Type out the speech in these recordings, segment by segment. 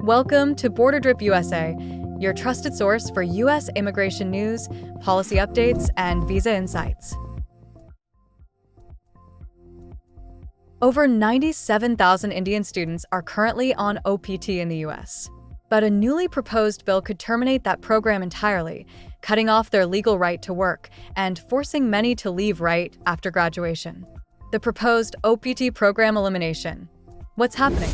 Welcome to BorderDrip USA, your trusted source for U.S. immigration news, policy updates, and visa insights. Over 97,000 Indian students are currently on OPT in the U.S. But a newly proposed bill could terminate that program entirely, cutting off their legal right to work and forcing many to leave right after graduation. The proposed OPT program elimination. What's happening?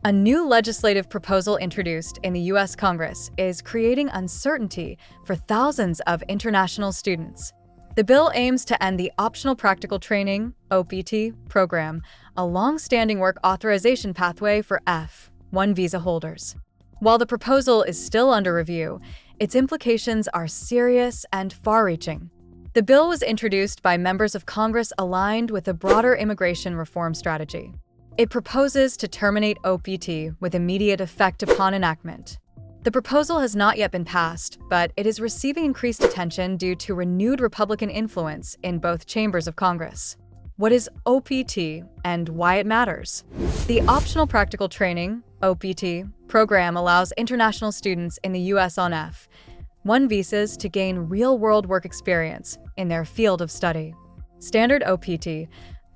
A new legislative proposal introduced in the U.S. Congress is creating uncertainty for thousands of international students. The bill aims to end the Optional Practical Training (OPT) program, a long-standing work authorization pathway for F-1 visa holders. While the proposal is still under review, its implications are serious and far-reaching. The bill was introduced by members of Congress aligned with a broader immigration reform strategy. It proposes to terminate OPT with immediate effect upon enactment. The proposal has not yet been passed, but it is receiving increased attention due to renewed Republican influence in both chambers of Congress. What is OPT and why it matters? The Optional Practical Training (OPT) program allows international students in the U.S. on F-1 visas to gain real-world work experience in their field of study. Standard OPT,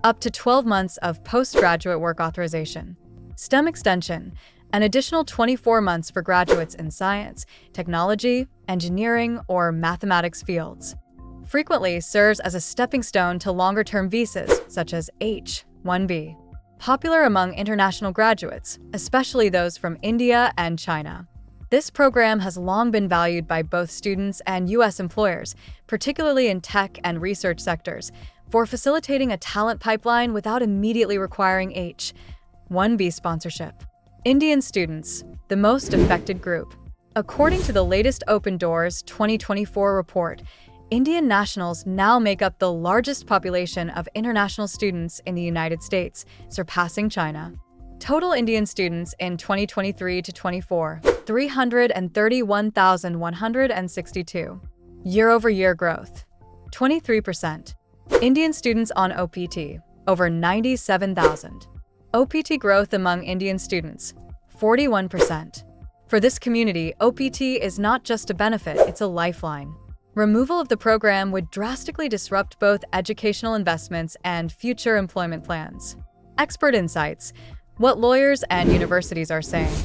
up to 12 months of postgraduate work authorization. STEM extension, an additional 24 months for graduates in science, technology, engineering, or mathematics fields. Frequently serves as a stepping stone to longer-term visas, such as H-1B. Popular among international graduates, especially those from India and China. This program has long been valued by both students and U.S. employers, particularly in tech and research sectors, for facilitating a talent pipeline without immediately requiring H-1B sponsorship. Indian students, the most affected group. According to the latest Open Doors 2024 report, Indian nationals now make up the largest population of international students in the United States, surpassing China. Total Indian students in 2023 to 24, 331,162. Year-over-year growth, 23%. Indian students on OPT, over 97,000. OPT growth among Indian students, 41%. For this community, OPT is not just a benefit, it's a lifeline. Removal of the program would drastically disrupt both educational investments and future employment plans. Expert insights, what lawyers and universities are saying.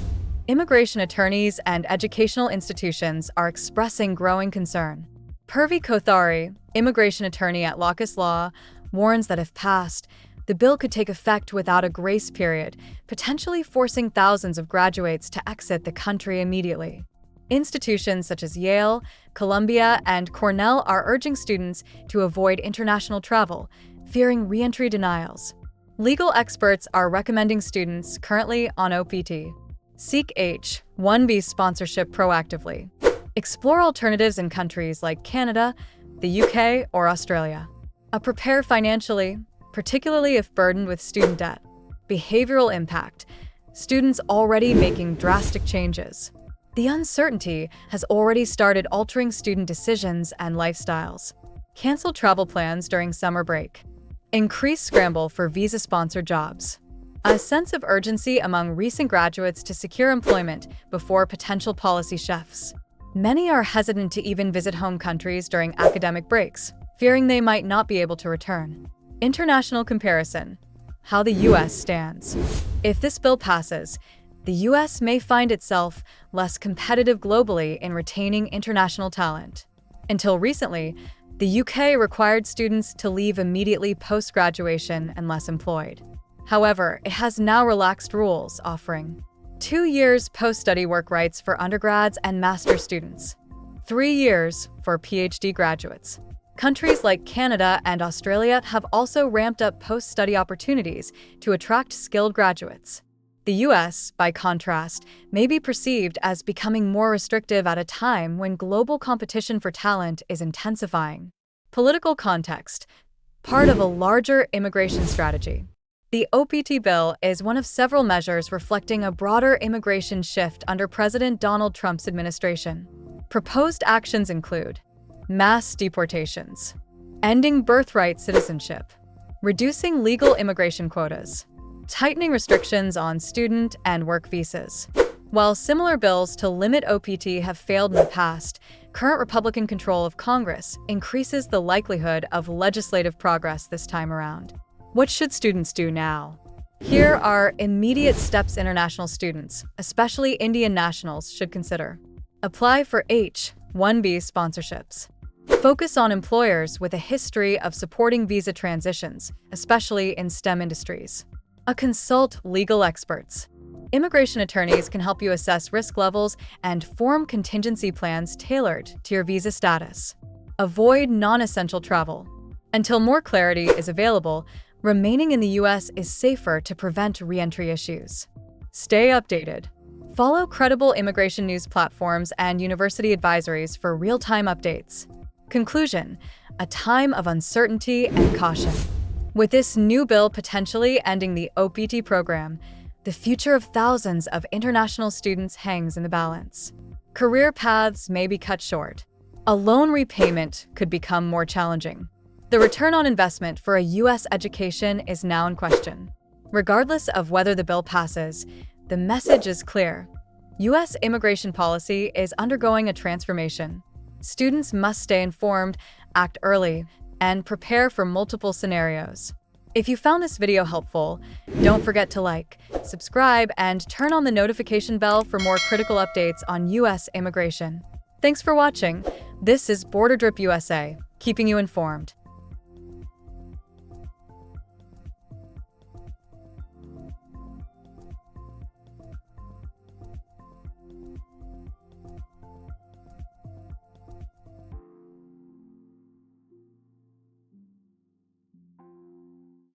Immigration attorneys and educational institutions are expressing growing concern. Purvi Kothari, immigration attorney at Locus Law, warns that if passed, the bill could take effect without a grace period, potentially forcing thousands of graduates to exit the country immediately. Institutions such as Yale, Columbia, and Cornell are urging students to avoid international travel, fearing re-entry denials. Legal experts are recommending students currently on OPT seek H-1B sponsorship proactively. Explore alternatives in countries like Canada, the UK, or Australia. Prepare financially, particularly if burdened with student debt. Behavioral impact. Students already making drastic changes. The uncertainty has already started altering student decisions and lifestyles. Cancel travel plans during summer break. Increased scramble for visa-sponsored jobs. A sense of urgency among recent graduates to secure employment before potential policy shifts. Many are hesitant to even visit home countries during academic breaks, fearing they might not be able to return. International comparison. How the U.S. stands. If this bill passes, the U.S. may find itself less competitive globally in retaining international talent. Until recently, the U.K. required students to leave immediately post-graduation unless employed. However, it has now relaxed rules, offering 2 years post-study work rights for undergrads and master's students, 3 years for PhD graduates. Countries like Canada and Australia have also ramped up post-study opportunities to attract skilled graduates. The U.S., by contrast, may be perceived as becoming more restrictive at a time when global competition for talent is intensifying. Political context, part of a larger immigration strategy. The OPT bill is one of several measures reflecting a broader immigration shift under President Donald Trump's administration. Proposed actions include mass deportations, ending birthright citizenship, reducing legal immigration quotas, tightening restrictions on student and work visas, While similar bills to limit OPT have failed in the past, current Republican control of Congress increases the likelihood of legislative progress this time around. What should students do now? Here are immediate steps international students, especially Indian nationals, should consider. Apply for H-1B sponsorships. Focus on employers with a history of supporting visa transitions, especially in STEM industries. Consult legal experts. Immigration attorneys can help you assess risk levels and form contingency plans tailored to your visa status. Avoid non-essential travel. Until more clarity is available, remaining in the U.S. is safer to prevent re-entry issues. Stay updated. Follow credible immigration news platforms and university advisories for real-time updates. Conclusion: a time of uncertainty and caution. With this new bill potentially ending the OPT program, the future of thousands of international students hangs in the balance. Career paths may be cut short. A loan repayment could become more challenging. The return on investment for a U.S. education is now in question. Regardless of whether the bill passes, the message is clear. U.S. immigration policy is undergoing a transformation. Students must stay informed, act early, and prepare for multiple scenarios. If you found this video helpful, don't forget to like, subscribe, and turn on the notification bell for more critical updates on U.S. immigration. Thanks for watching. This is BorderDrip USA, keeping you informed.